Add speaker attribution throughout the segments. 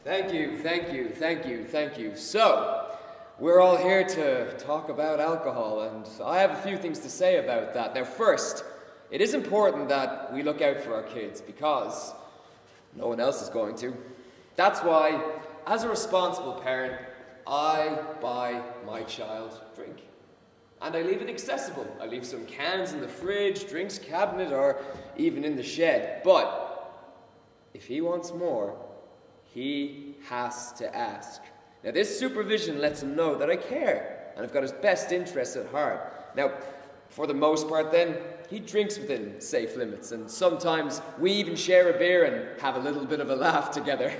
Speaker 1: Thank you. So, we're all here to talk about alcohol, and I have a few things to say about that. Now, first, it is important that we look out for our kids because no one else is going to. That's why, as a responsible parent, I buy my child drink. And I leave it accessible. I leave some cans in the fridge, drinks cabinet, or even in the shed. But if he wants more, he has to ask. Now, this supervision lets him know that I care, and I've got his best interests at heart. Now, for the most part then, he drinks within safe limits, and sometimes we even share a beer and have a little bit of a laugh together.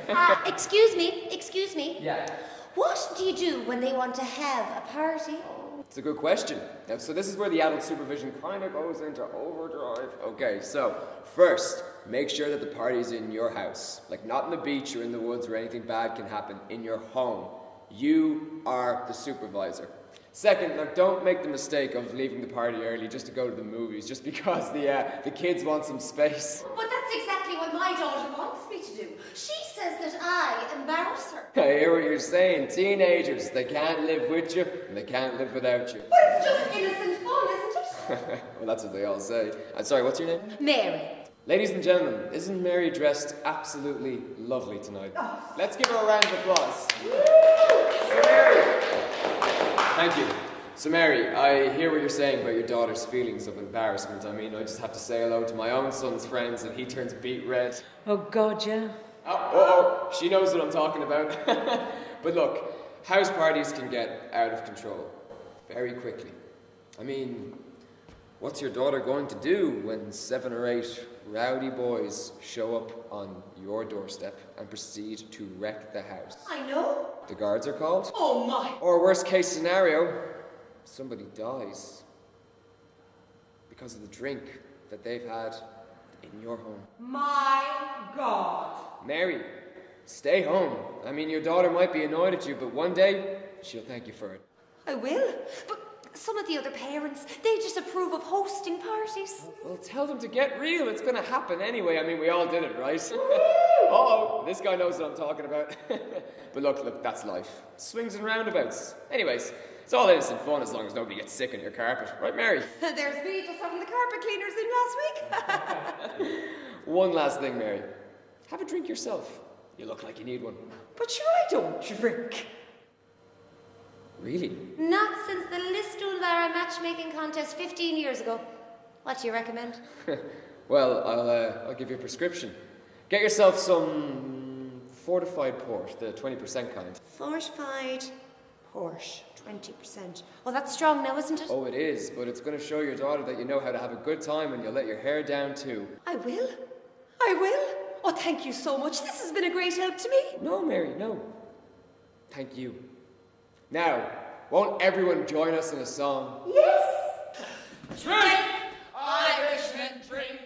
Speaker 2: Excuse me.
Speaker 1: Yeah.
Speaker 2: What do you do when they want to have a party?
Speaker 1: It's a good question. Now, so this is where the adult supervision kind of goes into overdrive. Okay, so first, make sure that the party's in your house. Like not in the beach or in the woods where anything bad can happen. In your home. You are the supervisor. Second, now don't make the mistake of leaving the party early just to go to the movies, just because the kids want some space.
Speaker 2: But that's exactly what my daughter wants me to do. She says that I embarrass her.
Speaker 1: I hear what you're saying. Teenagers, they can't live with you and they can't live without you.
Speaker 2: But it's just innocent fun, isn't it?
Speaker 1: Well, that's what they all say. Sorry, what's your name?
Speaker 2: Mary.
Speaker 1: Ladies and gentlemen, isn't Mary dressed absolutely lovely tonight?
Speaker 2: Oh.
Speaker 1: Let's give her a round of applause. So Mary. Thank you. So Mary, I hear what you're saying about your daughter's feelings of embarrassment. I mean, I just have to say hello to my own son's friends and he turns beet red.
Speaker 3: Oh God, yeah.
Speaker 1: Oh, she knows what I'm talking about. But look, house parties can get out of control very quickly. I mean, what's your daughter going to do when 7 or 8 rowdy boys show up on your doorstep and proceed to wreck the house?
Speaker 2: I know.
Speaker 1: The guards are called?
Speaker 2: Oh my.
Speaker 1: Or worst case scenario, somebody dies because of the drink that they've had in your home.
Speaker 2: My God.
Speaker 1: Mary, stay home. I mean, your daughter might be annoyed at you, but one day she'll thank you for it.
Speaker 2: I will. But some of the other parents, they disapprove of hosting parties.
Speaker 1: Well, tell them to get real. It's going to happen anyway. I mean, we all did it, right? Uh-oh, this guy knows what I'm talking about. But look, that's life. Swings and roundabouts. Anyways, it's all innocent fun as long as nobody gets sick on your carpet. Right, Mary?
Speaker 2: There's me just having the carpet cleaners in last week.
Speaker 1: One last thing, Mary. Have a drink yourself. You look like you need one.
Speaker 3: But sure, I don't drink.
Speaker 1: Really?
Speaker 2: Not since the Listowlara matchmaking contest 15 years ago. What do you recommend?
Speaker 1: Well, I'll give you a prescription. Get yourself some fortified port, the 20% kind.
Speaker 2: Fortified Porsche, 20%. Oh, that's strong now, isn't it?
Speaker 1: Oh, it is, but it's going to show your daughter that you know how to have a good time and you'll let your hair down too.
Speaker 2: I will. Oh, thank you so much. This has been a great help to me.
Speaker 1: No, Mary, no. Thank you. Now, won't everyone join us in a song?
Speaker 2: Yes.
Speaker 4: Drink, Irishmen, drink.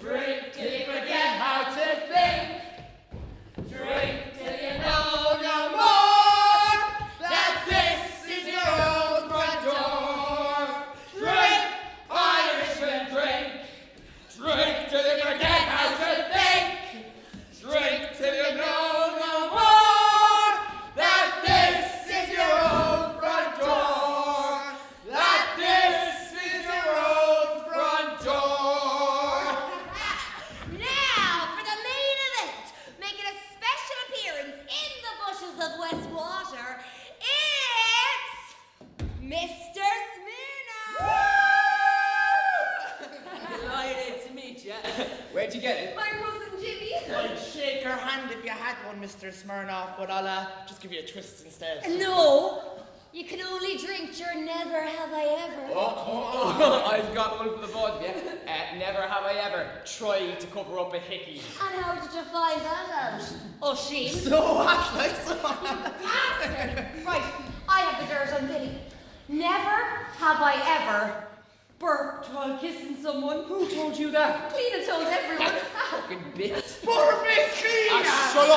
Speaker 4: Drink till you forget how to think. Drink till you know no more that this is your own front door. Drink, Irishmen, drink. Drink till you forget how to think. Drink till you know no more that this is your own front door. That this is your own front door.
Speaker 2: Now for the main event, making a special appearance in the bushes of Westwater, it's Mr. Smirnoff.
Speaker 4: Delighted to meet you.
Speaker 1: Where'd you get it?
Speaker 2: My Rose and Jimmy.
Speaker 4: I'd shake your hand if you had one, Mr. Smirnoff, but I'll just give you a twist instead.
Speaker 2: No, you can only drink your never have I ever.
Speaker 1: I've got one for the both of you. Never have I ever tried to cover up a hickey.
Speaker 2: And how did you find that out? Oh, Sheen.
Speaker 4: So actually,
Speaker 2: Right, I have the dirt on Billy. Never have I ever burped while kissing someone.
Speaker 3: Who told you that?
Speaker 2: Lena told everyone.
Speaker 1: Fucking bitch.
Speaker 4: Butterface clean!
Speaker 1: Shut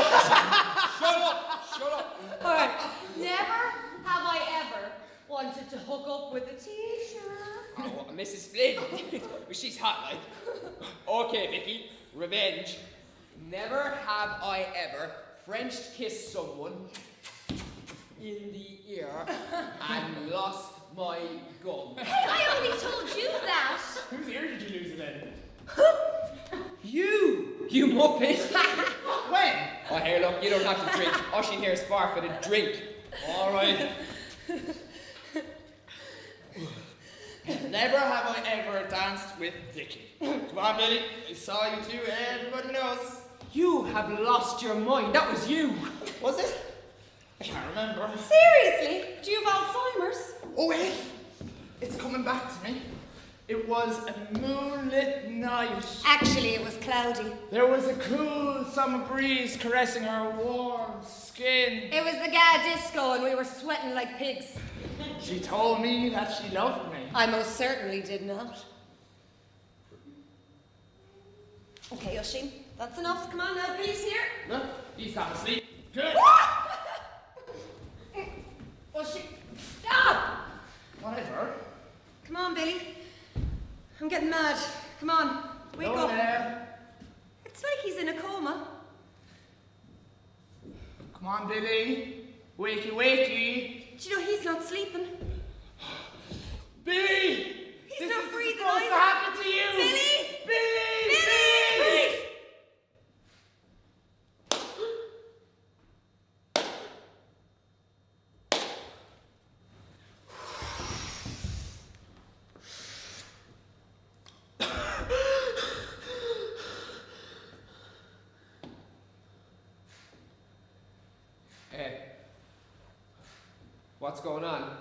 Speaker 1: up.
Speaker 2: All right. Never have I ever wanted to hook up with a teacher.
Speaker 1: Oh, Mrs. Flynn. She's hot, like. Okay, Vicky. Revenge. Never have I ever Frenched kissed someone in the ear and lost my gum.
Speaker 2: Hey, I only told you that.
Speaker 4: Whose ear did you lose it in?
Speaker 1: You muppet!
Speaker 4: When?
Speaker 1: Oh, here, look, you don't have to drink. Oisín here is far for the drink.
Speaker 4: All right. Never have I ever danced with Dickie. Come on, Billy. I saw you two. Everybody knows.
Speaker 1: You have lost your mind. That was you.
Speaker 4: Was it? I can't remember.
Speaker 2: Seriously? Do you have Alzheimer's?
Speaker 4: Oh wait, it's coming back to me. It was a moonlit night.
Speaker 2: Actually, it was cloudy.
Speaker 4: There was a cool summer breeze caressing her warm skin.
Speaker 2: It was the Ga disco and we were sweating like pigs.
Speaker 4: She told me that she loved me.
Speaker 2: I most certainly did not. Okay, Oisín, that's enough. Come on now, Billy's here.
Speaker 4: Look, he's half asleep. Good.
Speaker 2: Oisín, stop!
Speaker 4: Whatever.
Speaker 2: Come on, Billy. I'm getting mad. Come on, wake
Speaker 4: No
Speaker 2: up.
Speaker 4: there.
Speaker 2: It's like he's in a coma.
Speaker 4: Come on, Billy. Wakey, wakey.
Speaker 2: Do you know he's not sleeping?
Speaker 4: Billy!
Speaker 2: He's
Speaker 4: this
Speaker 2: not
Speaker 4: is
Speaker 2: breathing
Speaker 4: supposed to
Speaker 2: either.
Speaker 4: happen to you!
Speaker 2: Billy!
Speaker 4: Billy!
Speaker 2: Billy!
Speaker 1: Hey. What's going on?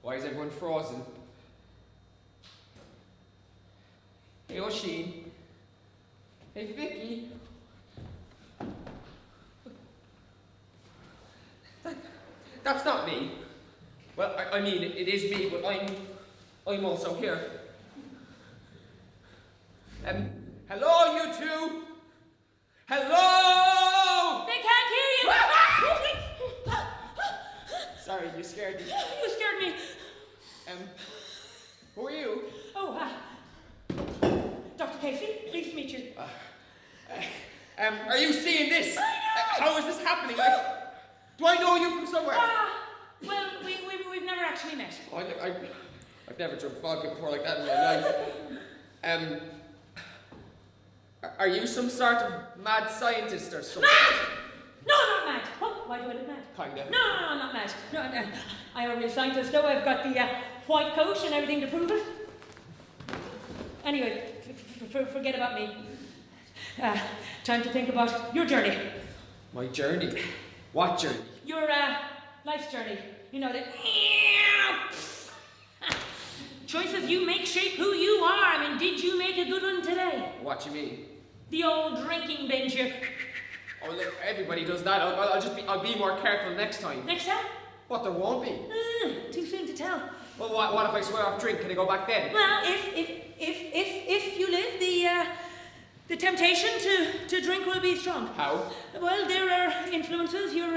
Speaker 1: Why is everyone frozen? Hey, Oisín. Hey, Vicky. That's not me. Well, I mean, it is me, but I'm also here. Hello, you two. Hello.
Speaker 3: They can't hear you!
Speaker 1: Sorry, you scared me.
Speaker 3: You scared me.
Speaker 1: Who are you?
Speaker 3: Oh, Dr. Casey, pleased to meet you.
Speaker 1: Are you seeing this?
Speaker 3: I know.
Speaker 1: How is this happening? Do I know you from somewhere?
Speaker 3: Well, we've never actually met.
Speaker 1: Oh, I've never drunk vodka before like that in my life. Are you some sort of mad scientist or something?
Speaker 3: Mad! No, not mad. Oh, why do I look mad?
Speaker 1: Kinda.
Speaker 3: No, not mad. No, I am a real scientist, though. I've got the white coat and everything to prove it. Anyway, forget about me. Time to think about your journey.
Speaker 1: My journey? What journey?
Speaker 3: Your life's journey. You know that choices you make shape who you are. I mean, did you make a good one today?
Speaker 1: What you mean?
Speaker 3: The old drinking binge here.
Speaker 1: Oh, look, everybody does that. I'll be more careful next time.
Speaker 3: Next time?
Speaker 1: What, there won't be?
Speaker 3: Too soon to tell.
Speaker 1: Well, what if I swear off drink? Can I go back then?
Speaker 3: Well, if you live, the temptation to drink will be strong.
Speaker 1: How?
Speaker 3: Well, there are influences. Your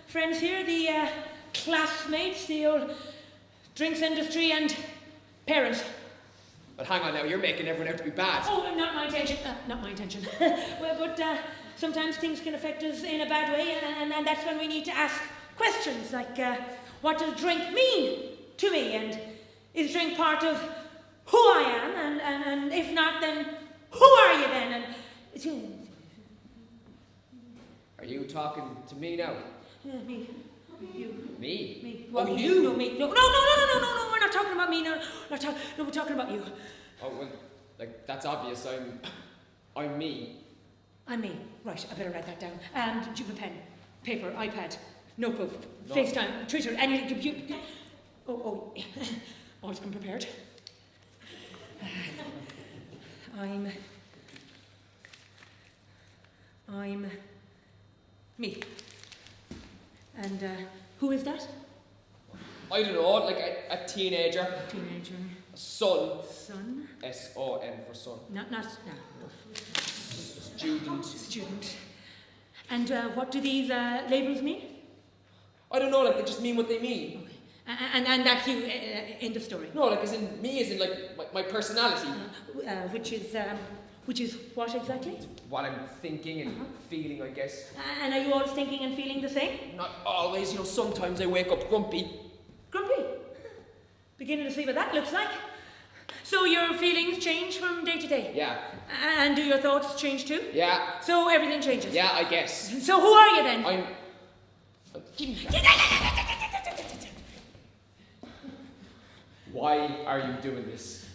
Speaker 3: friends here, the classmates, the old drinks industry, and parents.
Speaker 1: But hang on now, you're making everyone out to be bad.
Speaker 3: Oh, not my intention. Not my intention. Well, but sometimes things can affect us in a bad way, and that's when we need to ask questions like, what does drink mean to me? And is drink part of who I am? And if not, then who are you then? And
Speaker 1: Are you talking to me now?
Speaker 3: me, you,
Speaker 1: Me?
Speaker 3: me.
Speaker 1: Oh,
Speaker 3: Well,
Speaker 1: you?
Speaker 3: No, me. No. We're not talking about me. No, we're talking about you.
Speaker 1: Oh, well, like, that's obvious. I'm me.
Speaker 3: I'm me. Right, I better write that down. And do you have a pen, paper, iPad, notebook,
Speaker 1: No.
Speaker 3: FaceTime, Twitter, any computer? Oh, always come prepared. I'm me. And who is that?
Speaker 1: I don't know, like a teenager.
Speaker 3: Teenager.
Speaker 1: A son.
Speaker 3: Son.
Speaker 1: S-O-N for son.
Speaker 3: No.
Speaker 1: Student.
Speaker 3: Student. And what do these labels mean?
Speaker 1: I don't know, like, they just mean what they mean.
Speaker 3: Okay. And that's you, end of story.
Speaker 1: No, like, as in, me as in, like, my personality.
Speaker 3: Which is Which is what exactly?
Speaker 1: What I'm thinking and feeling, I guess.
Speaker 3: And are you always thinking and feeling the same?
Speaker 1: Not always, sometimes I wake up grumpy.
Speaker 3: Grumpy? Beginning to see what that looks like. So your feelings change from day to day?
Speaker 1: Yeah.
Speaker 3: And do your thoughts change too?
Speaker 1: Yeah.
Speaker 3: So everything changes?
Speaker 1: Yeah, I guess.
Speaker 3: So who are you then?
Speaker 1: I'm... Why are you doing this?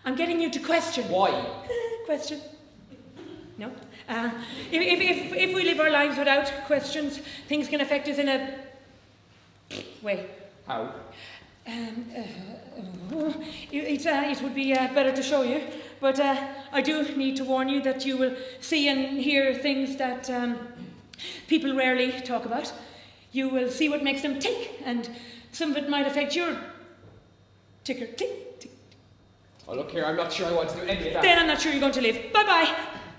Speaker 3: I'm getting you to question.
Speaker 1: Why?
Speaker 3: Question. No. If we live our lives without questions, things can affect us in a way.
Speaker 1: How?
Speaker 3: It would be better to show you, but I do need to warn you that you will see and hear things that people rarely talk about. You will see what makes them tick, and some of it might affect your ticker, tick, tick.
Speaker 1: Oh, look here, I'm not sure I want to do any of that.
Speaker 3: Then I'm not sure you're going to live. Bye-bye.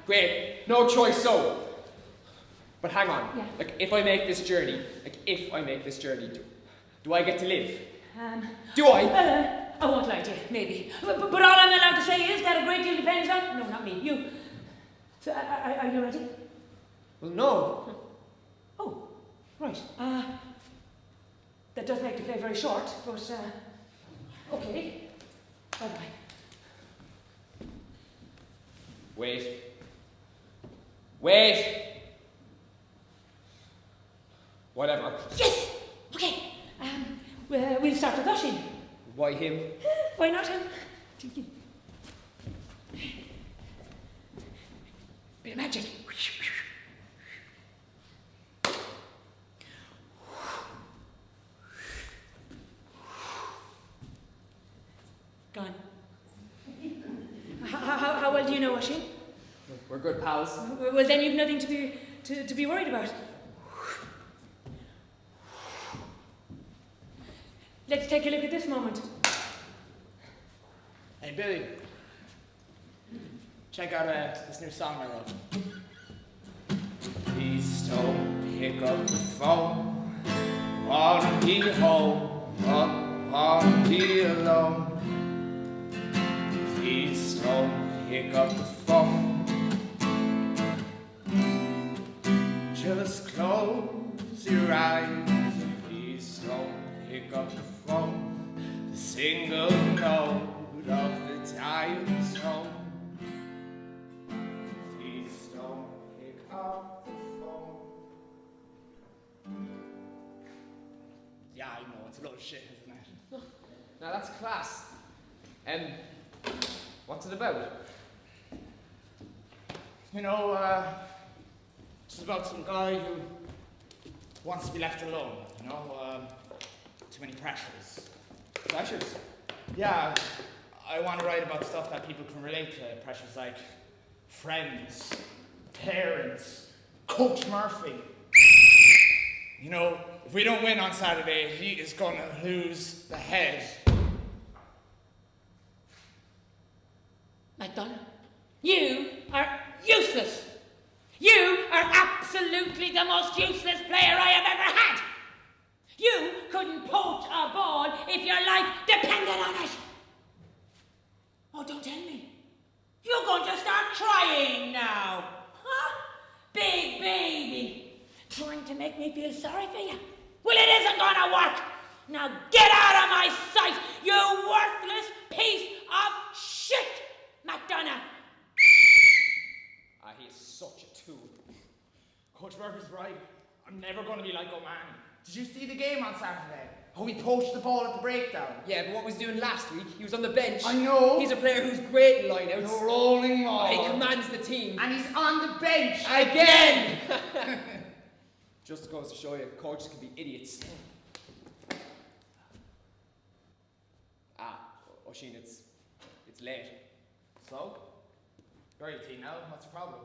Speaker 1: Great, no choice so. But hang on,
Speaker 3: Yeah.
Speaker 1: if I make this journey, do I get to live? Do
Speaker 3: I
Speaker 1: I?
Speaker 3: won't lie to you, maybe. But all I'm allowed to say is that a great deal depends on... No, not me, you. So, are you ready?
Speaker 1: Well, no.
Speaker 3: Oh, right. That does make the play very short, but, okay. Bye-bye.
Speaker 1: Wait. Whatever.
Speaker 3: Yes! Okay. We'll start with Oshin.
Speaker 1: Why him?
Speaker 3: Why not him? Bit of magic. Gone. How well do you know Oshin?
Speaker 1: We're good pals.
Speaker 3: Well, then you've nothing to be worried about. Let's take a look at this moment.
Speaker 4: Hey, Billy. Check out this new song I wrote. Please don't pick up the phone. Wanna be home, wanna be alone. Please don't pick up the phone. Just close your eyes. Please don't pick up the phone. The single note of the dial tone. Please don't pick up the phone. Yeah, I know, it's a lot of shit, isn't it?
Speaker 1: Now that's class. What's it about?
Speaker 4: You know, it's about some guy who wants to be left alone, you know, too many pressures.
Speaker 1: Pressures?
Speaker 4: Yeah, I want to write about stuff that people can relate to. Pressures like friends, parents, Coach Murphy. You know, if we don't win on Saturday, he is going to lose the head.
Speaker 3: McDonough, you are useless. You are absolutely the most useless player I have ever had. You couldn't poach a ball if your life depended on it. Oh, don't tell me. You're going to start crying now. Huh? Big baby. Trying to make me feel sorry for you. Well, it isn't going to work. Now get out of my sight, you worthless piece of shit, McDonough.
Speaker 1: He is such a tool.
Speaker 4: Coach Murphy's right. I'm never going to be like O'Mahony. Did you see the game on Saturday? How he poached the ball at the breakdown?
Speaker 1: Yeah, but what was he doing last week? He was on the bench.
Speaker 4: I know.
Speaker 1: He's a player who's great in lineouts.
Speaker 4: The rolling ball.
Speaker 1: He commands the team.
Speaker 4: And he's on the bench
Speaker 1: Again! Just goes to show you, coaches can be idiots. Oshin, it's late.
Speaker 4: So? You're 18 now. What's the problem?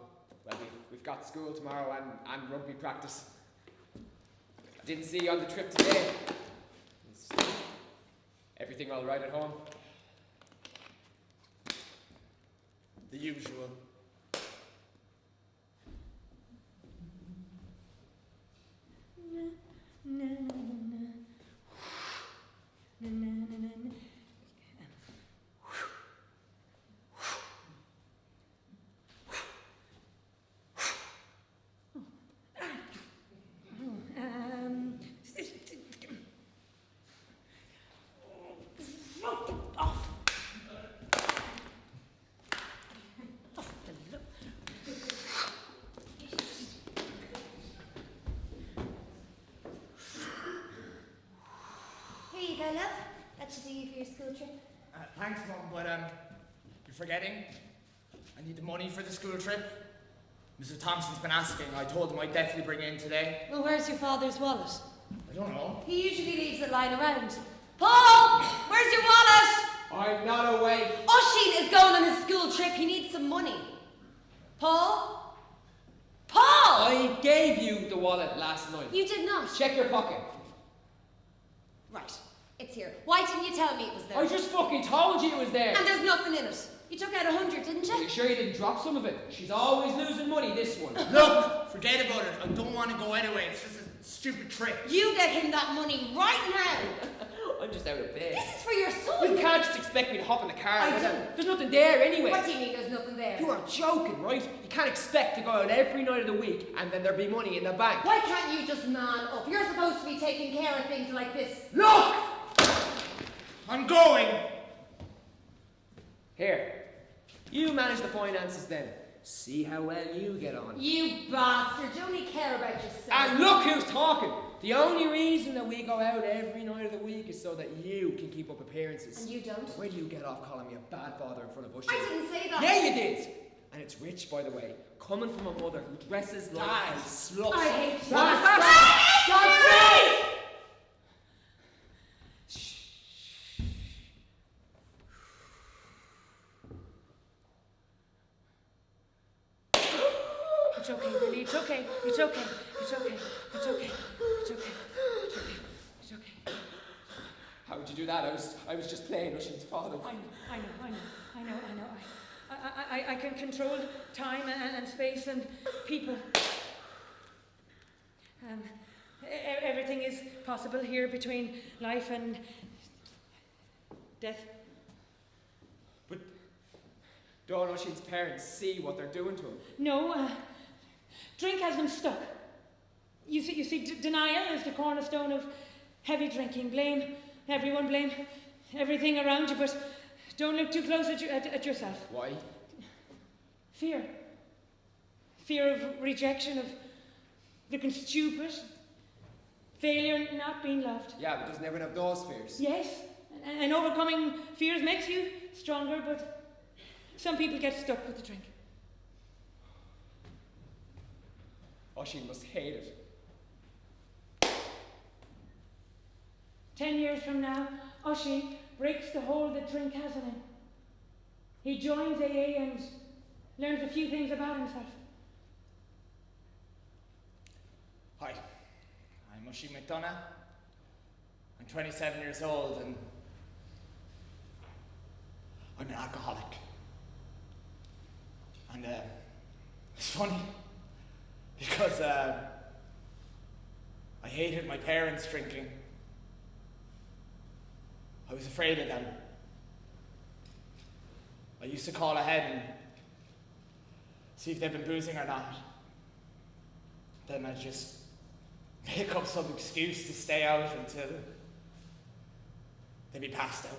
Speaker 1: Well, we've got school tomorrow and rugby practice. I didn't see you on the trip today. Is everything all right at home?
Speaker 4: The usual.
Speaker 2: school trip?
Speaker 4: Thanks, Mum, but you're forgetting. I need the money for the school trip. Mr. Thompson's been asking. I told him I'd definitely bring it in today.
Speaker 3: Well, where's your father's wallet?
Speaker 4: I don't know.
Speaker 2: He usually leaves it lying around. Paul! Where's your wallet?
Speaker 1: I'm not awake.
Speaker 2: Oshin is going on his school trip. He needs some money. Paul? Paul!
Speaker 1: I gave you the wallet last night.
Speaker 2: You did not.
Speaker 1: Check your pocket.
Speaker 2: Right. It's here. Why didn't you tell me it was there?
Speaker 1: I just fucking told you it was there.
Speaker 2: And there's nothing in it. You took out 100, didn't
Speaker 1: Are
Speaker 2: you?
Speaker 1: you sure you didn't drop some of it? She's always losing money, this one.
Speaker 4: Look, forget about it. I don't want to go anyway. It's just a stupid trick.
Speaker 2: You get him that money right now.
Speaker 1: I'm just out of bed.
Speaker 2: This is for your
Speaker 1: You
Speaker 2: son.
Speaker 1: can't just expect me to hop in the car.
Speaker 2: I
Speaker 1: with
Speaker 2: do.
Speaker 1: him. There's nothing there anyway.
Speaker 2: What do you mean there's nothing there?
Speaker 1: You are joking, right? You can't expect to go out every night of the week and then there be money in the bank.
Speaker 2: Why can't you just man up? You're supposed to be taking care of things like this.
Speaker 4: Look! I'm going.
Speaker 1: Here, you manage the finances then. See how well you get on.
Speaker 2: You bastard. You only care about yourself.
Speaker 1: And look who's talking. The only reason that we go out every night of the week is so that you can keep up appearances.
Speaker 2: And you don't?
Speaker 1: Where do you get off calling me a bad father in front of us?
Speaker 2: I didn't say that.
Speaker 1: Yeah, you did. And it's rich, by the way. Coming from a mother who dresses like a slut.
Speaker 2: I hate you.
Speaker 1: Godfrey!
Speaker 3: It's okay, Billy. It's okay. It's okay. It's okay. It's okay. It's okay. It's okay. It's okay.
Speaker 1: How would you do that? I was just playing Ushin's father.
Speaker 3: I know. I can control time and space and people. Everything is possible here between life and death.
Speaker 1: But don't Ushin's parents see what they're doing to him?
Speaker 3: No, drink has them stuck. You see, denial is the cornerstone of heavy drinking. Blame everyone, blame everything around you, but don't look too close at yourself.
Speaker 1: Why?
Speaker 3: Fear. Fear of rejection, of looking stupid, failure, not being loved.
Speaker 1: Yeah, but doesn't everyone have those fears?
Speaker 3: Yes, and overcoming fears makes you stronger, but some people get stuck with the drink.
Speaker 1: Ushin must hate it.
Speaker 3: 10 years from now, Oshin breaks the hold that drink has on him. He joins AA and learns a few things about himself.
Speaker 4: Hi, I'm Oisin McDonough. I'm 27 years old and I'm an alcoholic. And it's funny because I hated my parents drinking. I was afraid of them. I used to call ahead and see if they'd been boozing or not. Then I'd just make up some excuse to stay out until they'd be passed out.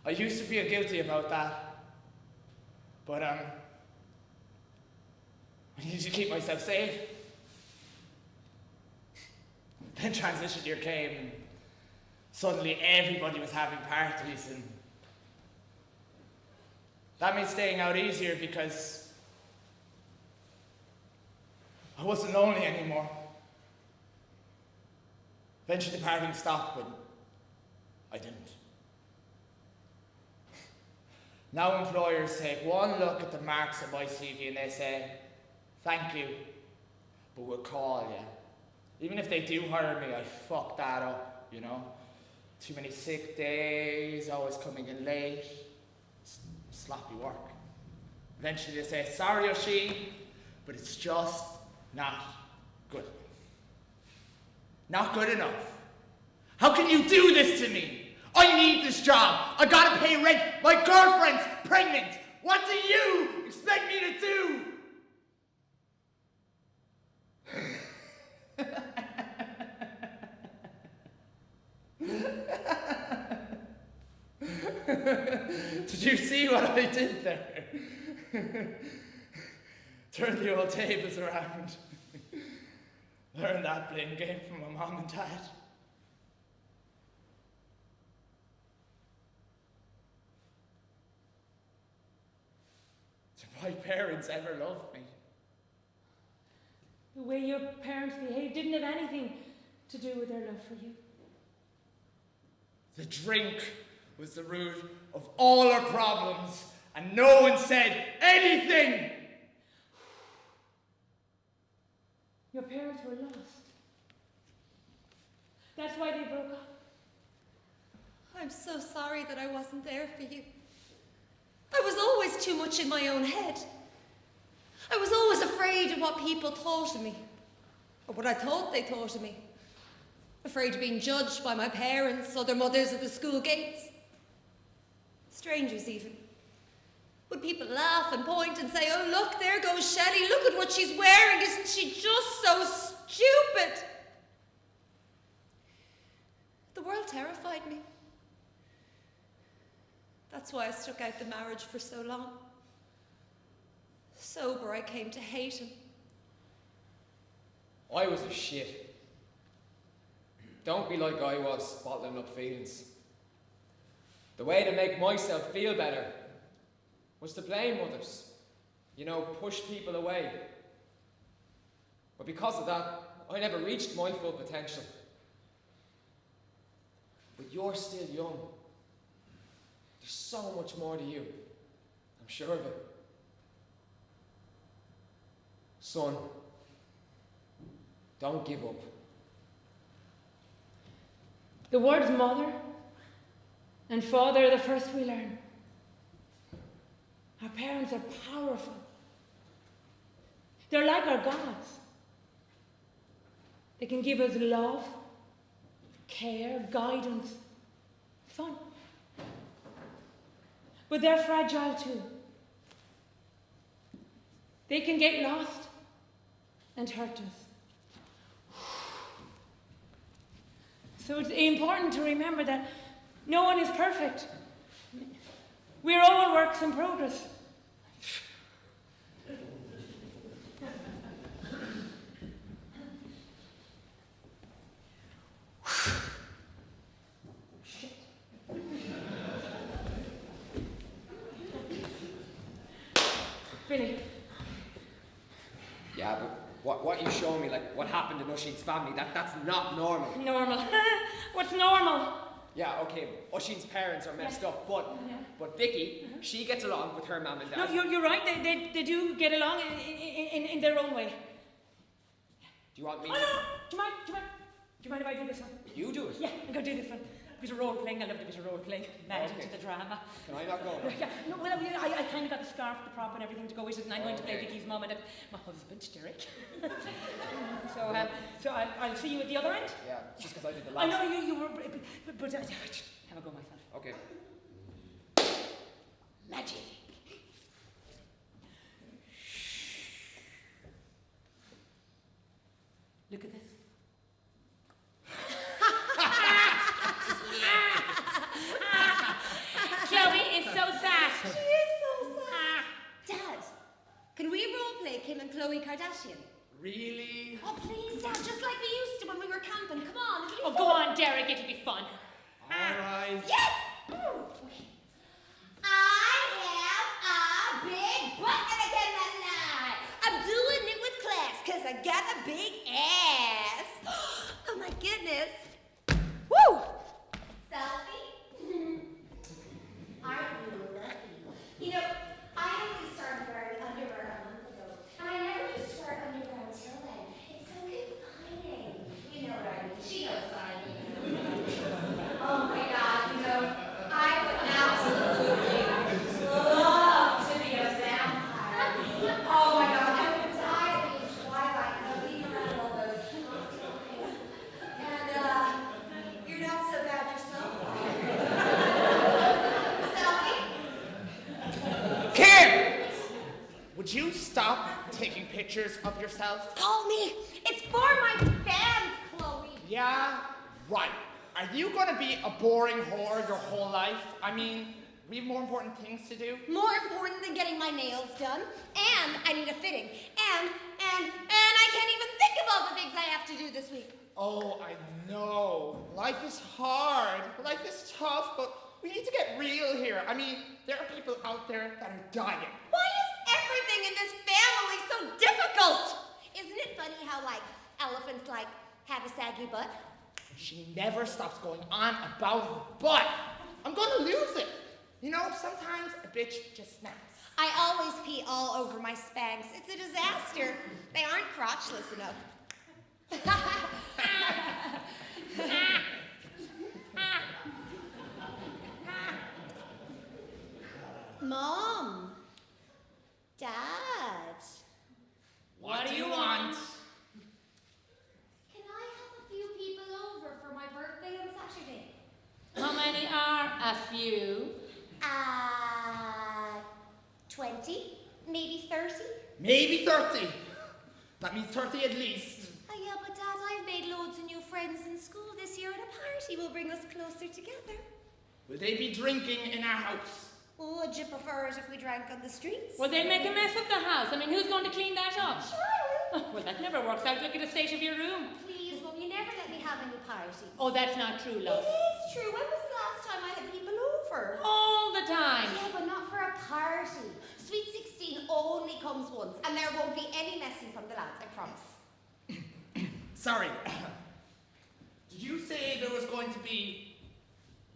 Speaker 4: I used to feel guilty about that, but I needed to keep myself safe. Then transition year came and suddenly everybody was having parties and that made staying out easier because I wasn't lonely anymore. Eventually the partying stopped, but I didn't. Now employers take one look at the marks of my CV and they say, thank you, but we'll call you. Even if they do hire me, I fuck that up, you know? Too many sick days, always coming in late, sloppy work. Eventually they say, sorry Oisin, but it's just not good. Not good enough. How can you do this to me? I need this job. I gotta pay rent. My girlfriend's pregnant. What do you expect me to do? Did you see what I did there? Turn the old tables around. Learn that blame game from my mom and dad. my parents ever loved me.
Speaker 3: The way your parents behaved didn't have anything to do with their love for you.
Speaker 4: The drink was the root of all our problems, and no one said anything.
Speaker 3: Your parents were lost. That's why they broke up.
Speaker 2: I'm so sorry that I wasn't there for you. I was always too much in my own head. I was always afraid of what people thought of me, or what I thought they thought of me. Afraid of being judged by my parents or their mothers at the school gates. Strangers even. Would people laugh and point and say, "Oh look, there goes Shelley, look at what she's wearing, isn't she just so stupid?" The world terrified me. That's why I stuck out the marriage for so long. Sober, I came to hate him.
Speaker 1: I was a shit. Don't be like I was, bottling up feelings. The way to make myself feel better was to blame others. You know, push people away. But because of that, I never reached my full potential. But you're still young. There's so much more to you. I'm sure of it. Son, don't give up.
Speaker 3: The words mother and father are the first we learn. Our parents are powerful. They're like our gods. They can give us love, care, guidance, fun. But they're fragile too. They can get lost and hurt us. So it's important to remember that no one is perfect. We're all works in progress. Billy.
Speaker 1: Yeah, but what you showing me, like what happened in Oisin's family, that's not normal.
Speaker 3: Normal. What's normal?
Speaker 1: Yeah, okay, Oisin's parents are messed up, but Vicky, she gets along with her mum and dad.
Speaker 3: No, you're right. They do get along in their own way.
Speaker 1: Do you want me
Speaker 3: Oh
Speaker 1: to?
Speaker 3: no! Do you mind if I do this one?
Speaker 1: You do it.
Speaker 3: Yeah, I'm going to do this one. A bit of role playing. I love a bit of role playing. Magic
Speaker 1: Okay.
Speaker 3: to the drama.
Speaker 1: Can I not go?
Speaker 3: Yeah, no, well, I kind of got the scarf, the prop, and everything to go with it, and I'm going to play
Speaker 1: Okay.
Speaker 3: Vicky's mum and my husband, Derek. so I'll see you at the other end.
Speaker 1: Yeah, just because I did the
Speaker 3: I
Speaker 1: last.
Speaker 3: know you were, but have a go myself.
Speaker 1: Okay.
Speaker 3: Magic. Look at this. Chloe is so sad.
Speaker 2: She is so sad. Dad, can we roleplay Kim and Khloe Kardashian?
Speaker 4: Really?
Speaker 2: Oh, please, Dad, just like we used to when we were camping. Come on, it'll be
Speaker 3: Oh,
Speaker 2: fun.
Speaker 3: go on, Derek, it'll be fun.
Speaker 4: Alright.
Speaker 2: Yes! I have a big butt and I cannot lie. I'm doing it with class because I got a big ass. Oh my goodness. Woo! Selfie? Aren't you lucky? You know, I only started wearing underwear a month ago, and I never used to wear underwear until then. It's so confining. You know what I mean. She knows what I mean. Oh my God, you know, I would absolutely love to be a vampire. Oh my God, I would die of being Twilight, being around all those guys. And you're not so bad yourself. Selfie?
Speaker 4: Kim! Would you stop taking pictures of yourself?
Speaker 2: Call me. It's for my fans, Chloe.
Speaker 4: Yeah, right. Are you gonna be a boring whore your whole life? I mean, we have more important things to do.
Speaker 2: More important than getting my nails done, and I need a fitting, and I can't even think of all the things I have to do this week.
Speaker 4: Oh, I know. Life is hard. Life is tough, but we need to get real here. I mean, there are people out there that are dying.
Speaker 2: Why is in this family so difficult. Isn't it funny how, like, elephants, like, have a saggy butt?
Speaker 4: She never stops going on about her butt. I'm gonna lose it. You know, sometimes a bitch just snaps.
Speaker 2: I always pee all over my Spanx. It's a disaster. They aren't crotchless enough. Mom. Dad.
Speaker 4: What do you want?
Speaker 2: Can I have a few people over for my birthday on Saturday?
Speaker 3: How many are a few?
Speaker 2: 20? Maybe 30?
Speaker 4: Maybe 30. That means 30 at least.
Speaker 2: Oh yeah, but Dad, I've made loads of new friends in school this year, and a party will bring us closer together.
Speaker 4: Will they be drinking in our house?
Speaker 2: Oh, would you prefer it if we drank on the streets?
Speaker 3: Well, they'll make a mess of the house. I mean, who's going to clean that up?
Speaker 2: Sure I will.
Speaker 3: Oh, well, that never works out. Look at the state of your room.
Speaker 2: Please, Mum, you never let me have any parties.
Speaker 3: Oh, that's not true, love.
Speaker 2: It is true. When was the last time I had people over?
Speaker 3: All the time.
Speaker 2: Yeah, but not for a party. Sweet 16 only comes once, and there won't be any messing from the lads, I promise.
Speaker 4: Sorry. Did you say there was going to be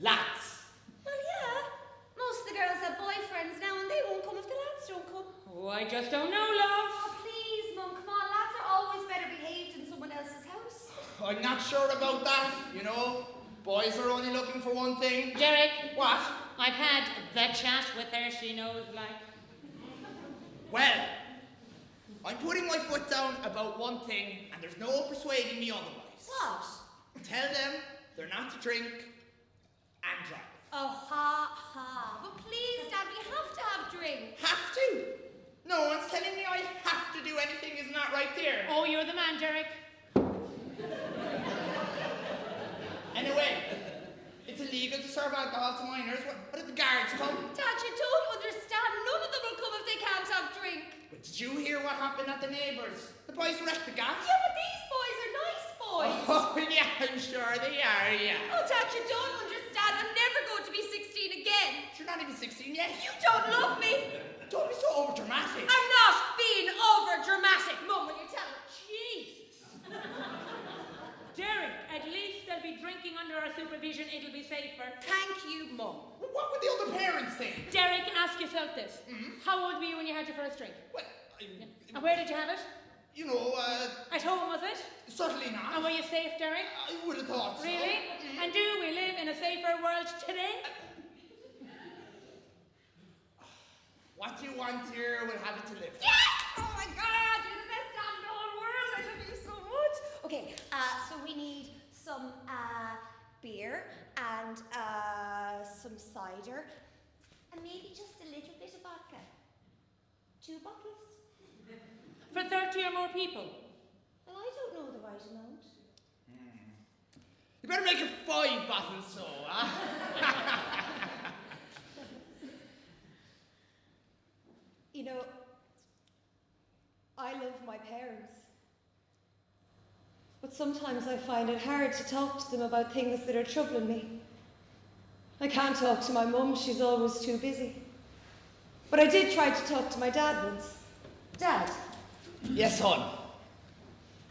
Speaker 4: lads?
Speaker 2: Well, yeah. Most of the girls have boyfriends now, and they won't come if the lads don't come.
Speaker 3: Oh, I just don't know, love.
Speaker 2: Oh, please, Mum, come on. Lads are always better behaved in someone else's house.
Speaker 4: I'm not sure about that. You know, boys are only looking for one thing.
Speaker 3: Derek.
Speaker 4: What?
Speaker 3: I've had the chat with her. She knows, like.
Speaker 4: Well, I'm putting my foot down about one thing, and there's no persuading me otherwise.
Speaker 2: What?
Speaker 4: Tell them they're not to drink and drive.
Speaker 2: Oh, ha, ha. But please, Dad, we have to have drinks.
Speaker 4: Have to? No one's telling me I have to do anything is not right there.
Speaker 3: Oh, you're the man, Derek.
Speaker 4: Anyway, it's illegal to serve alcohol to minors. What did the guards come?
Speaker 2: Dad, you don't understand. None of them will come if they can't have drink.
Speaker 4: But did you hear what happened at the neighbours? The boys wrecked the gas.
Speaker 2: Yeah, but these boys are nice boys.
Speaker 4: Oh, yeah, I'm sure they are, yeah.
Speaker 2: Oh, Dad, you don't understand. I'm never going to be 16 again.
Speaker 4: You're not even 16 yet.
Speaker 2: You don't love me.
Speaker 4: Don't be so overdramatic.
Speaker 2: I'm not being over dramatic. Mum, will you tell her?
Speaker 3: Jesus. Derek, at least they'll be drinking under our supervision. It'll be safer.
Speaker 2: Thank you, Mum.
Speaker 4: What would the other parents think?
Speaker 3: Derek, ask yourself this. How old were you when you had your first drink?
Speaker 4: Well,
Speaker 3: And where did you have it?
Speaker 4: you know,
Speaker 3: At home, was it?
Speaker 4: certainly not.
Speaker 3: And were you safe, Derek?
Speaker 4: I would have thought so.
Speaker 3: Really? And do we live in a safer world today?
Speaker 4: What you want here will have it to live.
Speaker 2: Yes! Oh my God, you're the best dad in the whole world. I love you so much. Okay, so we need some beer and some cider and maybe just a little bit of vodka. 2 bottles.
Speaker 3: For 30 or more people?
Speaker 2: Well, I don't know the right amount.
Speaker 4: You better make it 5 bottles, so, huh?
Speaker 2: You know, I love my parents. But sometimes I find it hard to talk to them about things that are troubling me. I can't talk to my mum, she's always too busy. But I did try to talk to my dad once. Dad,
Speaker 4: Yes, hon.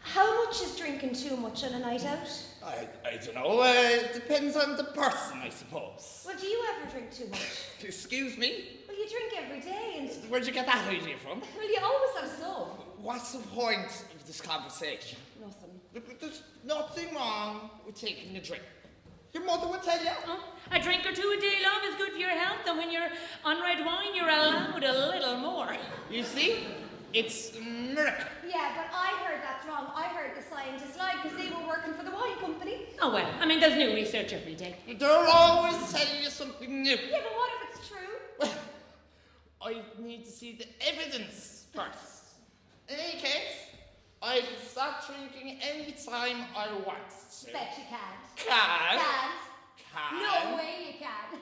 Speaker 2: how much is drinking too much on a night out?
Speaker 4: I don't know. It depends on the person, I suppose.
Speaker 2: Well, do you ever drink too much?
Speaker 4: Excuse me?
Speaker 2: Well, you drink every day and...
Speaker 4: Where'd you get that idea from?
Speaker 2: Well, you always have some.
Speaker 4: What's the point of this conversation?
Speaker 2: Nothing.
Speaker 4: There's nothing wrong with taking a drink. Your mother would tell you.
Speaker 3: Oh, a drink or two a day, love, is good for your health, and when you're on red wine, you're allowed a little more.
Speaker 4: You see? It's a miracle.
Speaker 2: Yeah, but I heard that's wrong. I heard the scientists lied because they were working for the wine company.
Speaker 3: Oh, well, I mean, there's new research every day.
Speaker 4: They're always telling you something new.
Speaker 2: Yeah, but what if it's true?
Speaker 4: Well, I need to see the evidence first. In any case, I can stop drinking any time I want to.
Speaker 2: Bet you can't.
Speaker 4: Can.
Speaker 2: Can't. No way you can.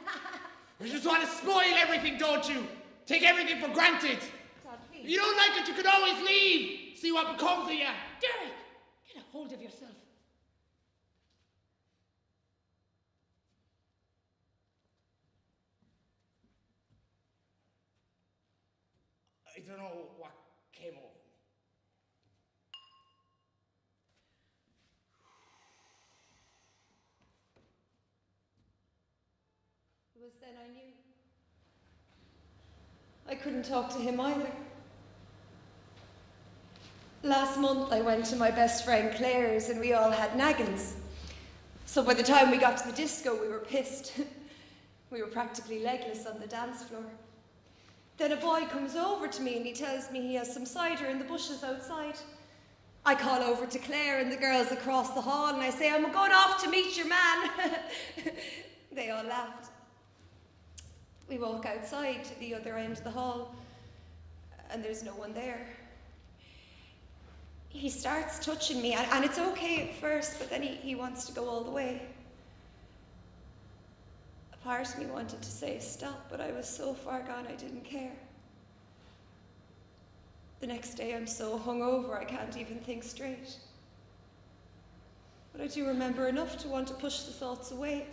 Speaker 4: You just want to spoil everything, don't you? Take everything for granted.
Speaker 2: Dad, please.
Speaker 4: If you don't like it, you can always leave. See what becomes of you.
Speaker 3: Derek, get a hold of yourself.
Speaker 4: I don't know what came over me.
Speaker 2: It was then I knew. I couldn't talk to him either. Last month I went to my best friend Claire's and we all had naggins. So by the time we got to the disco we were pissed. We were practically legless on the dance floor. Then a boy comes over to me and he tells me he has some cider in the bushes outside. I call over to Claire and the girls across the hall and I say, I'm going off to meet your man. They all laughed. We walk outside to the other end of the hall and there's no one there. He starts touching me and it's okay at first, but then he wants to go all the way. A part of me wanted to say stop, but I was so far gone I didn't care. The next day I'm so hungover I can't even think straight. But I do remember enough to want to push the thoughts away.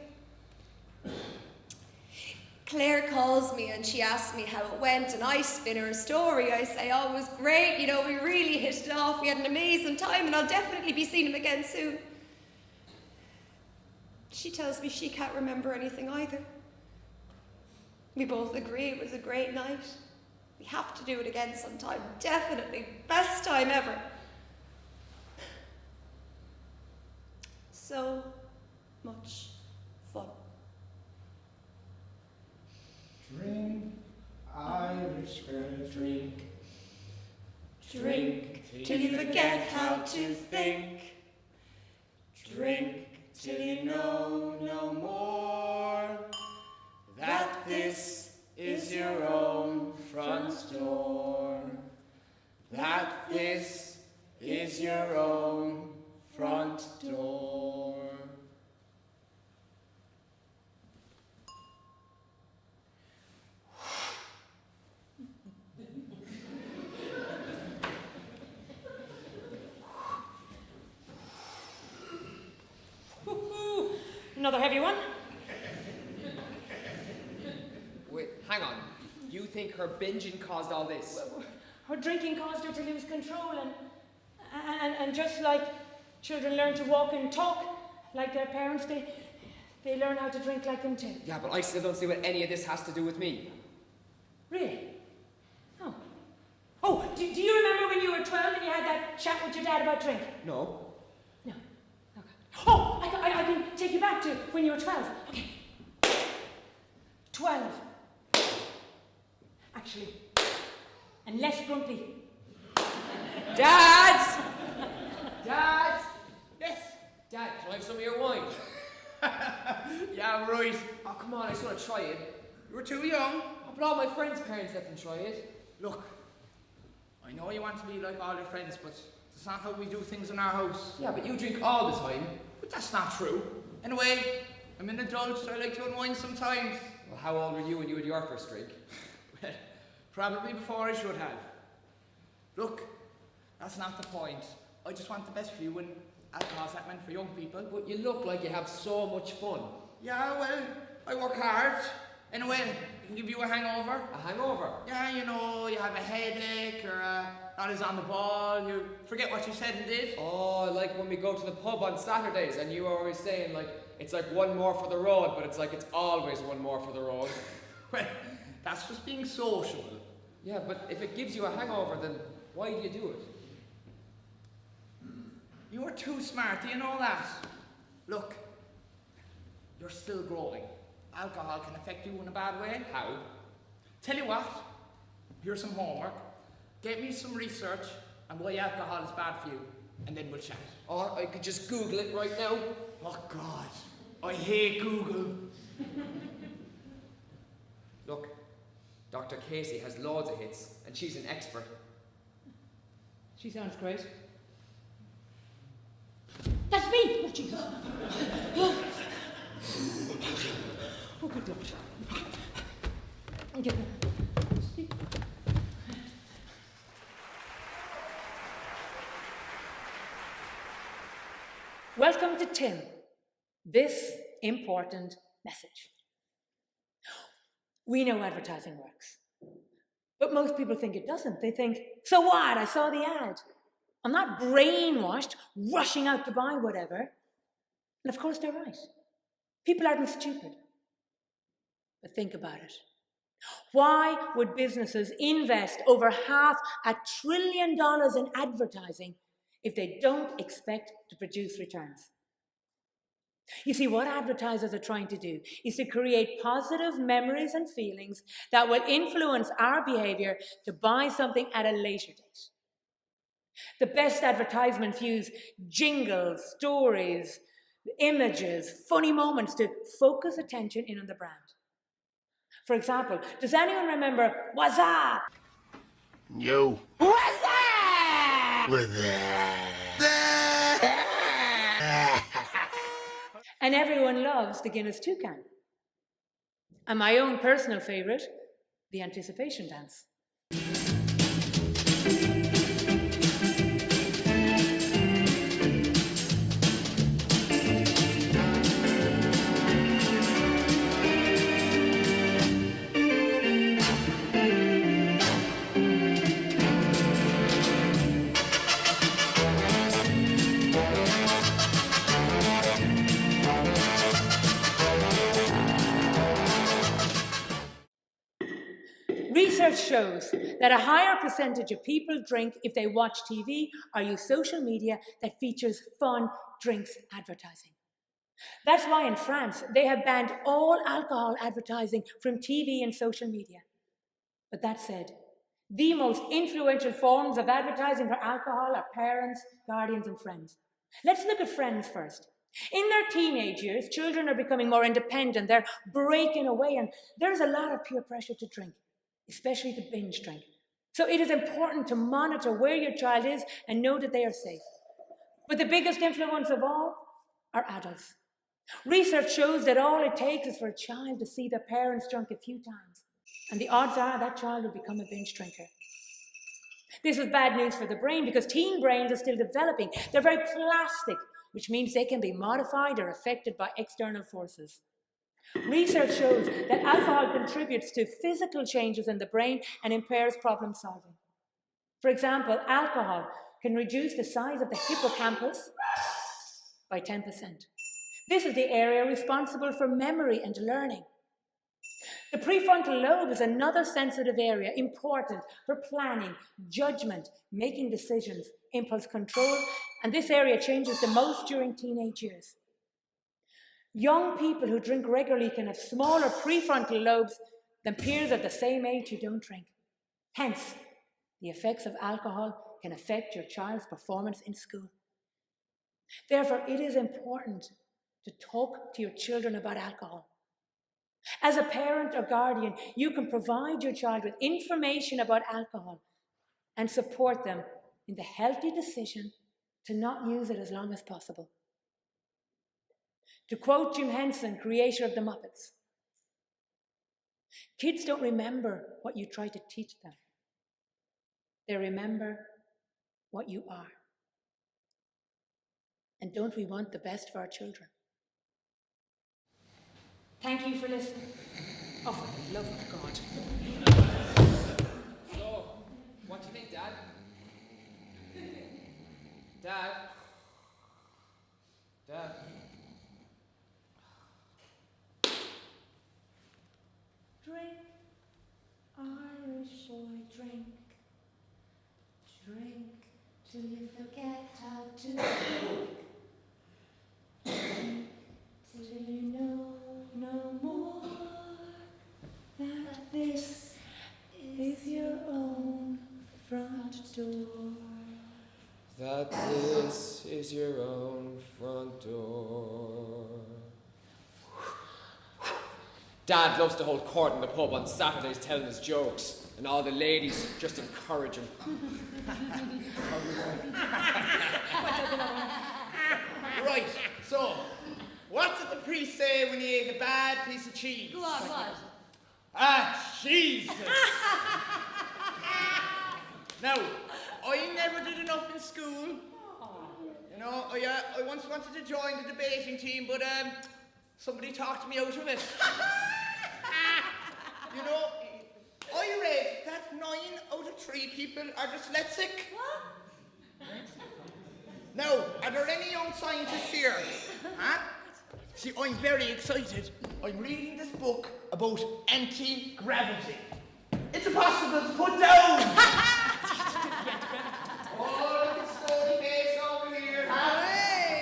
Speaker 2: Claire calls me and she asks me how it went and I spin her a story. I say, oh, it was great, you know, we really hit it off, we had an amazing time and I'll definitely be seeing him again soon. She tells me she can't remember anything either. We both agree it was a great night. We have to do it again sometime, definitely. Best time ever. So much fun.
Speaker 4: Drink, Irish girl, drink.
Speaker 2: Drink till you forget how to think.
Speaker 4: Drink till you know no more that this is your own front door. That this is your own front door.
Speaker 3: Another heavy one?
Speaker 1: Wait, hang on. You think her binging caused all this?
Speaker 3: Her drinking caused her to lose control and just like children learn to walk and talk like their parents, they learn how to drink like them too.
Speaker 1: Yeah, but I still don't see what any of this has to do with me.
Speaker 3: Really? Oh. Oh, do you remember when you were 12 and you had that chat with your dad about drink?
Speaker 1: No.
Speaker 3: No. Okay. Oh, I can take you back to when you were 12. Okay. 12. Actually. And less grumpy.
Speaker 1: Dad! Dad!
Speaker 4: Yes.
Speaker 1: Dad, can I have some of your wine?
Speaker 4: Yeah, right.
Speaker 1: Oh, come on, I just want to try it.
Speaker 4: You were too young.
Speaker 1: Oh, but all my friends' parents let them try it.
Speaker 4: Look, I know you want to be like all your friends, but that's not how we do things in our house.
Speaker 1: Yeah, but you drink all the time.
Speaker 4: But that's not true. Anyway, I'm an adult, I like to unwind sometimes.
Speaker 1: Well, how old were you when you had your first drink?
Speaker 4: Well, probably before I should have. Look, that's not the point. I just want the best for you, and alcohol's not meant for young people.
Speaker 1: But you look like you have so much fun.
Speaker 4: Yeah, well, I work hard. Anyway, I can give you a hangover.
Speaker 1: A hangover?
Speaker 4: Yeah, you know, you have a headache or not as on the ball, you forget what you said and did.
Speaker 1: Oh, like when we go to the pub on Saturdays and you were always saying like, it's like one more for the road, but it's like it's always one more for the road.
Speaker 4: Well, that's just being social.
Speaker 1: Yeah, but if it gives you a hangover, then why do you do it?
Speaker 4: You are too smart, do you know that? Look, you're still growing. Alcohol can affect you in a bad way.
Speaker 1: How?
Speaker 4: Tell you what, here's some homework. Get me some research on why alcohol is bad for you, and then we'll chat.
Speaker 1: Or I could just Google it right now.
Speaker 4: Oh God, I hate Google.
Speaker 1: Look, Dr. Casey has loads of hits, and she's an expert.
Speaker 3: She sounds great. That's me! Oh, Jesus. Oh, good Lord. Get me. Welcome to Tim. This important message. We know advertising works, But most people think it doesn't. They think, so what? I saw the ad. I'm not brainwashed, rushing out to buy whatever. And of course they're right. People aren't stupid. But think about it. Why would businesses invest over $500 billion in advertising if they don't expect to produce returns? You see, what advertisers are trying to do is to create positive memories and feelings that will influence our behavior to buy something at a later date. The best advertisements use jingles, stories, images, funny moments to focus attention in on the brand. For example, does anyone remember What's Up?
Speaker 5: Yo.
Speaker 4: What's that?
Speaker 5: What's
Speaker 3: And everyone loves the Guinness Toucan. And my own personal favourite, the anticipation dance. Research shows that a higher percentage of people drink if they watch TV or use social media that features fun drinks advertising. That's why in France, they have banned all alcohol advertising from TV and social media. But that said, the most influential forms of advertising for alcohol are parents, guardians, and friends. Let's look at friends first. In their teenage years, children are becoming more independent, they're breaking away, and there's a lot of peer pressure to drink, especially to binge drink. So it is important to monitor where your child is and know that they are safe. But the biggest influence of all are adults. Research shows that all it takes is for a child to see their parents drunk a few times, and the odds are that child will become a binge drinker. This is bad news for the brain because teen brains are still developing. They're very plastic, which means they can be modified or affected by external forces. Research shows that alcohol contributes to physical changes in the brain and impairs problem solving. For example, alcohol can reduce the size of the hippocampus by 10%. This is the area responsible for memory and learning. The prefrontal lobe is another sensitive area important for planning, judgment, making decisions, impulse control, and this area changes the most during teenage years. Young people who drink regularly can have smaller prefrontal lobes than peers of the same age who don't drink. Hence, the effects of alcohol can affect your child's performance in school. Therefore, it is important to talk to your children about alcohol. As a parent or guardian, you can provide your child with information about alcohol and support them in the healthy decision to not use it as long as possible. To quote Jim Henson, creator of the Muppets, kids don't remember what you try to teach them. They remember what you are. And don't we want the best for our children? Thank you for listening. Oh, for the love of God.
Speaker 1: So, what do you think, Dad? Dad? Dad?
Speaker 3: Drink, Irish boy, drink. Drink till you forget how to drink. Drink till you know no more that this is your own front door.
Speaker 1: That this is your own front door. Dad loves to hold court in the pub on Saturdays telling his jokes, and all the ladies just encourage him.
Speaker 4: Right, so, what did the priest say when he ate a bad piece of cheese?
Speaker 2: Go on, what?
Speaker 4: Ah, Jesus! Now, I never did enough in school. You know, I once wanted to join the debating team, but somebody talked me out of it. You know, I read that 9 out of 3 people are dyslexic.
Speaker 2: What?
Speaker 4: Now, are there any young scientists here? Huh? See, I'm very excited. I'm reading this book about anti-gravity. It's impossible to put down! Oh, look at Stony Face over here, huh?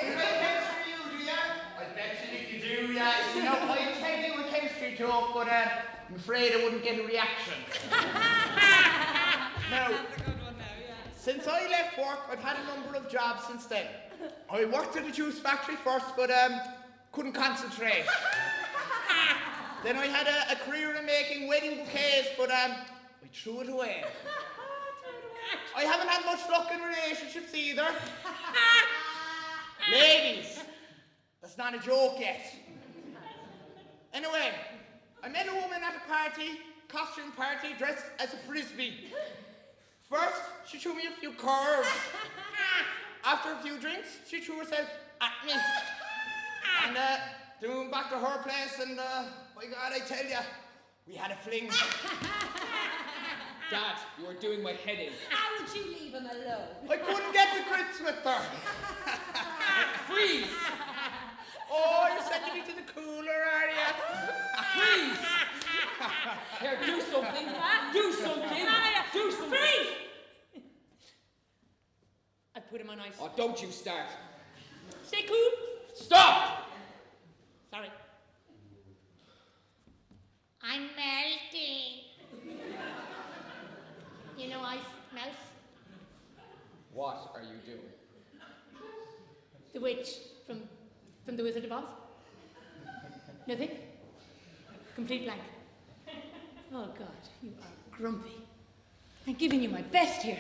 Speaker 4: You like chemistry, do ya? I bet you do, yeah. You know, I'd tell you a chemistry joke, but I'm afraid I wouldn't get a reaction. Now, since I left work, I've had a number of jobs since then. I worked at a juice factory first, but couldn't concentrate. Then I had a career in making wedding bouquets, but I threw it away. I haven't had much luck in relationships either. Ladies, that's not a joke yet. Anyway, I met a woman at a party, costume party, dressed as a frisbee. First, she threw me a few curves. After a few drinks, she threw herself at me. And then we went back to her place, and my God, I tell ya, we had a fling.
Speaker 1: Dad, you are doing my head in.
Speaker 2: How would you leave him alone?
Speaker 4: I couldn't get to grips with her.
Speaker 1: Freeze!
Speaker 4: Oh, you're sending me to the cooler, are you?
Speaker 1: Freeze! Here, do something. Do something. Do something.
Speaker 3: Freeze! I put him on ice.
Speaker 1: Oh, don't you start.
Speaker 3: Stay cool.
Speaker 1: Stop!
Speaker 3: Sorry.
Speaker 2: I'm melting. You know ice melts?
Speaker 1: What are you doing?
Speaker 3: The witch from The Wizard of Oz? Nothing? Complete blank. Oh God, you are grumpy. I'm giving you my best here.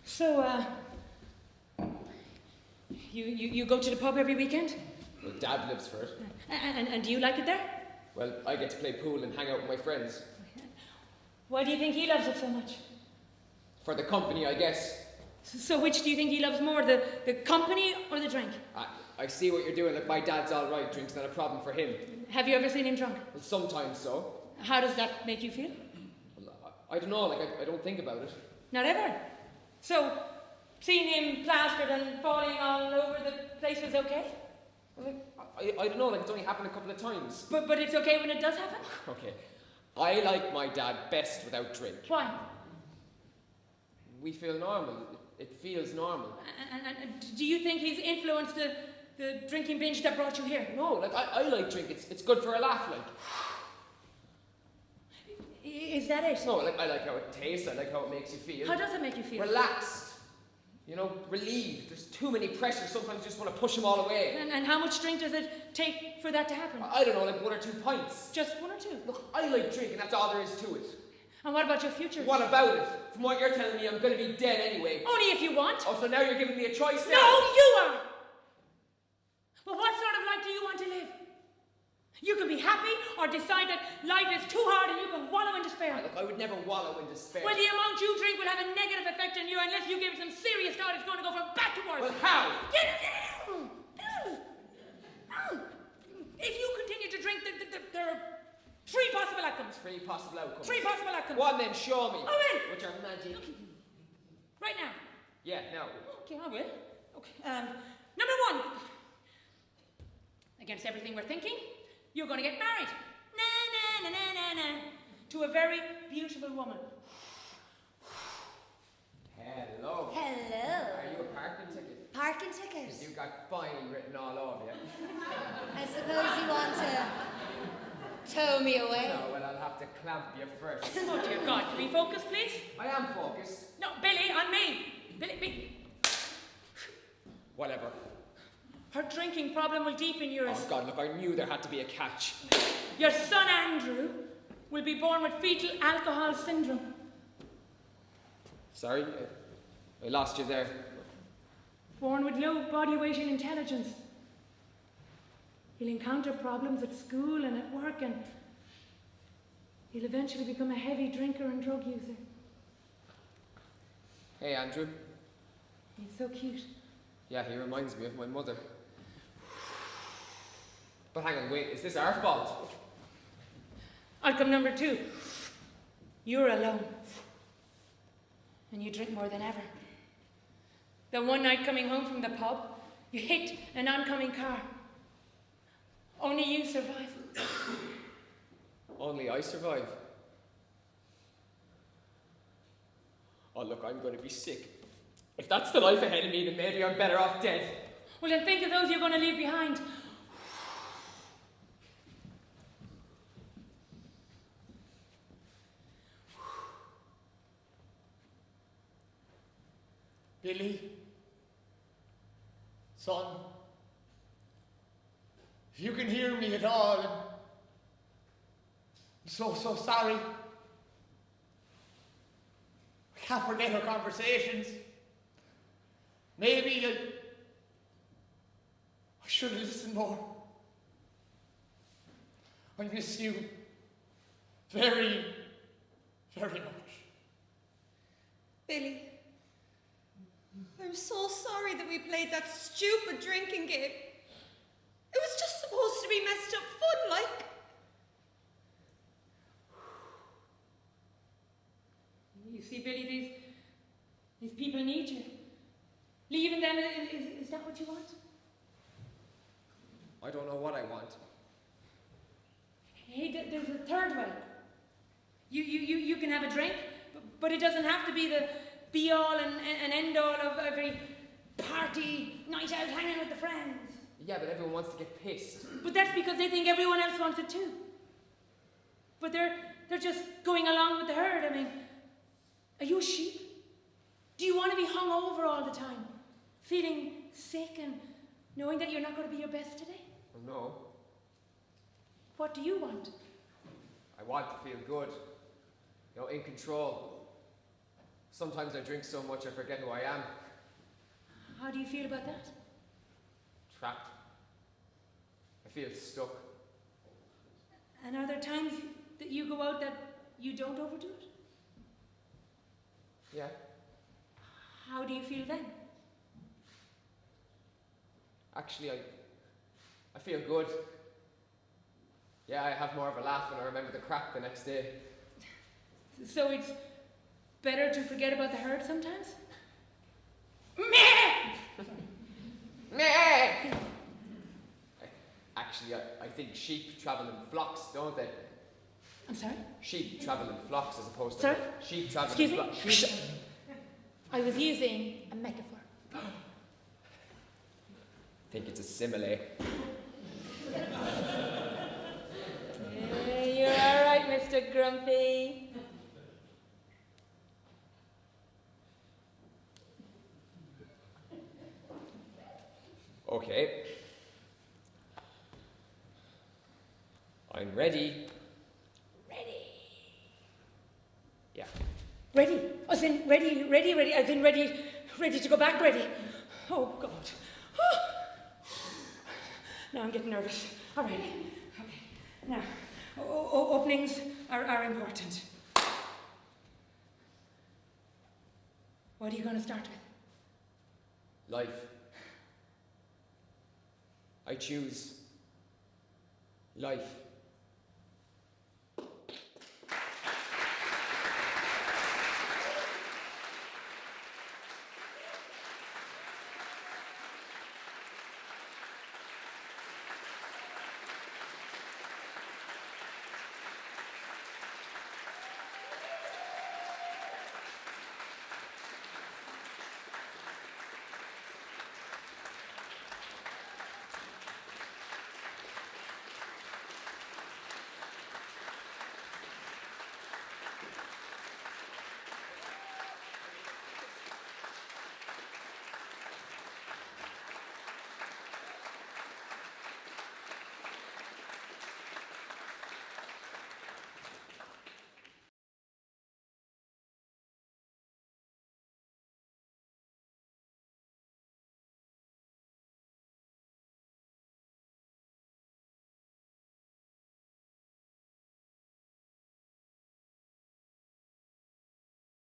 Speaker 3: So, you go to the pub every weekend?
Speaker 1: Well, Dad lives for it.
Speaker 3: And do you like it there?
Speaker 1: Well, I get to play pool and hang out with my friends.
Speaker 3: Why do you think he loves it so much?
Speaker 1: For the company, I guess.
Speaker 3: So which do you think he loves more, the company or the drink?
Speaker 1: I see what you're doing. Like, my dad's all right. Drink's not a problem for him.
Speaker 3: Have you ever seen him drunk?
Speaker 1: Well, sometimes so.
Speaker 3: How does that make you feel?
Speaker 1: Well, I don't know. Like, I don't think about it.
Speaker 3: Not ever. So, seeing him plastered and falling all over the place was okay?
Speaker 1: Well, like, I don't know. Like, it's only happened a couple of times.
Speaker 3: But it's okay when it does happen?
Speaker 1: Okay. I like my dad best without drink.
Speaker 3: Why?
Speaker 1: We feel normal. It feels normal.
Speaker 3: And do you think he's influenced the drinking binge that brought you here?
Speaker 1: No, like, I like drink. It's good for a laugh, like.
Speaker 3: Is that it?
Speaker 1: No, like, I like how it tastes. I like how it makes you feel.
Speaker 3: How does it make you feel?
Speaker 1: Relaxed. You know, relieved. There's too many pressures. Sometimes you just want to push them all away.
Speaker 3: And how much drink does it take for that to happen?
Speaker 1: I don't know, like 1 or 2 pints.
Speaker 3: Just 1 or 2?
Speaker 1: Look, I like drinking. That's all there is to it.
Speaker 3: And what about your future?
Speaker 1: What about it? From what you're telling me, I'm going to be dead anyway.
Speaker 3: Only if you want.
Speaker 1: Oh, so now you're giving me a choice now?
Speaker 3: No, you are! But what sort of life do you want to live? You can be happy or decide that life is too hard and you can wallow in despair.
Speaker 1: Look, I would never wallow in despair.
Speaker 3: Well, the amount you drink will have a negative effect on you unless you give it some serious thought. It's going to go from bad to worse.
Speaker 1: Well, how?
Speaker 3: If you continue to drink, there are 3 possible outcomes.
Speaker 1: 3 possible outcomes.
Speaker 3: 3 possible outcomes.
Speaker 1: One then, show me.
Speaker 3: I will.
Speaker 1: With your magic.
Speaker 3: Right now.
Speaker 1: Yeah, now.
Speaker 3: Okay, I will. Okay. Number 1. Against everything we're thinking, you're going to get married. Na na na na na na. To a very beautiful woman.
Speaker 1: Hello.
Speaker 2: Hello.
Speaker 1: Are you a parking ticket?
Speaker 2: Parking ticket.
Speaker 1: You got fine written all over you.
Speaker 2: I suppose you want to tow me away.
Speaker 1: No, well, I'll have to clamp you first.
Speaker 3: Oh dear God, can we focus, please?
Speaker 1: I am focused.
Speaker 3: No, Billy, on me. Billy.
Speaker 1: Whatever.
Speaker 3: Her drinking problem will deepen yours.
Speaker 1: Oh, God, look, I knew there had to be a catch.
Speaker 3: Your son Andrew will be born with fetal alcohol syndrome.
Speaker 1: Sorry? I lost you there.
Speaker 3: Born with low body weight and intelligence. He'll encounter problems at school and at work, and he'll eventually become a heavy drinker and drug user.
Speaker 1: Hey, Andrew.
Speaker 3: He's so cute.
Speaker 1: Yeah, he reminds me of my mother. But hang on, wait, is this our fault?
Speaker 3: Outcome number 2. You're alone. And you drink more than ever. The one night coming home from the pub, you hit an oncoming car. Only you survive.
Speaker 1: Only I survive. Oh, look, I'm going to be sick. If that's the life ahead of me, then maybe I'm better off dead.
Speaker 3: Well, then think of those you're going to leave behind.
Speaker 4: Billy, son, if you can hear me at all, I'm so sorry. I can't forget our conversations. Maybe I should have listened more. I miss you very, very much.
Speaker 2: Billy, I'm so sorry that we played that stupid drinking game. It was just supposed to be messed up fun, like.
Speaker 3: You see, Billy, these people need you. Leaving them, is that what you want?
Speaker 1: I don't know what I want.
Speaker 3: Hey, there's a third way. You can have a drink, but it doesn't have to be the be-all and end-all of every party, night out, hanging with the friends.
Speaker 1: Yeah, but everyone wants to get pissed.
Speaker 3: But that's because they think everyone else wants it too. But they're just going along with the herd. I mean, are you a sheep? Do you want to be hung over all the time? Feeling sick and knowing that you're not going to be your best today?
Speaker 1: No.
Speaker 3: What do you want?
Speaker 1: I want to feel good. You know, in control. Sometimes I drink so much I forget who I am.
Speaker 3: How do you feel about that?
Speaker 1: Trapped. I feel stuck.
Speaker 3: And are there times that you go out that you don't overdo it?
Speaker 1: Yeah.
Speaker 3: How do you feel then?
Speaker 1: Actually, I feel good. Yeah, I have more of a laugh when I remember the crack the next day.
Speaker 3: So it's better to forget about the herd sometimes? Meh!
Speaker 1: Meh! Actually, I think sheep travel in flocks, don't they?
Speaker 3: I'm sorry?
Speaker 1: Sheep travel in flocks as opposed to...
Speaker 3: Sorry?
Speaker 1: Sheep travel
Speaker 3: Excuse
Speaker 1: in
Speaker 3: me?
Speaker 1: flocks. Sheep...
Speaker 3: I was using a metaphor.
Speaker 1: I think it's a simile.
Speaker 3: You're all right, Mr. Grumpy.
Speaker 1: Okay. I'm ready.
Speaker 3: Ready.
Speaker 1: Yeah.
Speaker 3: Ready? As in ready. As in ready to go back, ready. Oh, God. Now I'm getting nervous. All right. Okay. Now, openings are important. What are you going to start with?
Speaker 1: Life. I choose life.